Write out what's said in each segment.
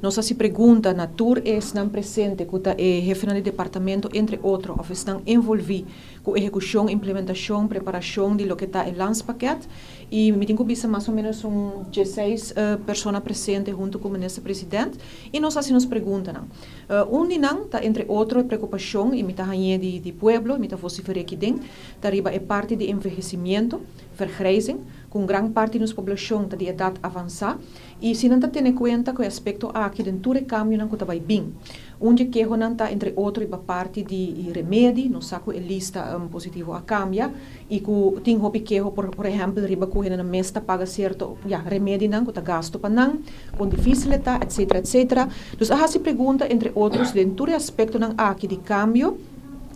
Nossa se pergunta, na tour estão presente, que é jefe do departamento, entre outros, ou estão envolvidos com a execução, implementação, preparação de lo que está em landspaquete. E me tenho visto mais ou menos 16 pessoas presentes junto com o ministro presidente. E nós assim nos perguntamos, está entre outros preocupação, e me está de pueblo, me está vocifere aqui dentro, arriba é parte de envelhecimento, vergrijzing, com grande parte da nossa população de idade avançada, e se não tem em conta que o aspecto aqui dentro do câmbio não está bem. Onde que não está, entre outros, a parte de remédio, não saco a lista positivo a cambia, e que tem hobby que, por exemplo, riba que na mês paga certo remédio não, que está gasto para não, com difícil está, etc, etc. Então, a se pergunta, entre outros, dentro do aspecto não aqui de câmbio,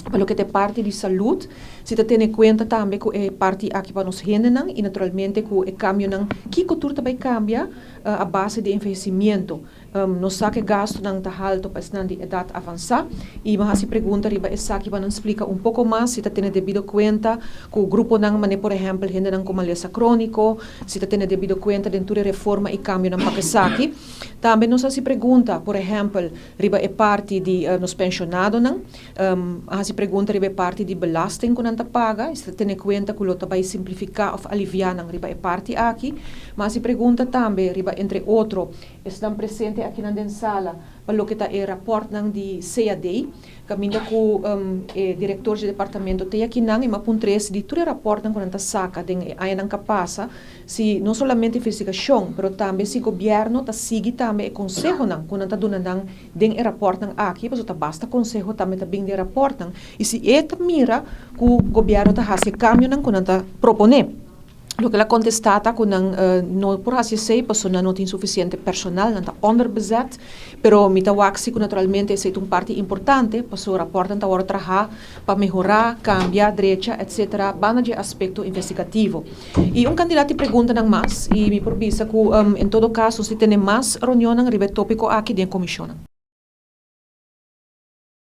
para o que é parte de saúde, se está tendo em conta também que é parte aqui para nos render e naturalmente que o câmbio não, que cultura também cambia a base de envelhecimento. Não sabe que gasto não está alto para estar de idade avançada e mas se pergunta riba essa aqui para nos explicar pouco mais se está tendo devido conta que o grupo não mane por exemplo gente não como alesa crônico se está tendo devido conta dentro da reforma e câmbio não para que saque também nos se pergunta por exemplo riba é parte de nos pensionados não se pergunta riba é parte de belasting que não está paga se está tendo conta que o outro vai simplificar ou aliviar não riba é parte aqui mas se pergunta também riba entre outros estão presentes aqui na sala para o que está o rapport de CAD, caminho com o diretor de departamento tem aqui não e mas ponto 3 de todo o rapport não quando saca tem aí não passa se não somente investigação, mas também se o governo está seguindo também o conselho não quando está dando não tem o rapport não aqui, mas está basta conselho também está bem de rapport não e se mira que o governo está fazendo cambio não quando está propondo lo que ela contestata que não por assim sei, pessoa não tem suficiente personal, não está underbezet, pero me está waxi que naturalmente é uma parte importante, pessoa rapporta está agora trabalhar para melhorar, cambiar, direita, etc. Banda de aspecto investigativo. E candidato pergunta não mais e me provisa que em todo caso se tem mais reunião a nível tópico aqui dentro da comissão.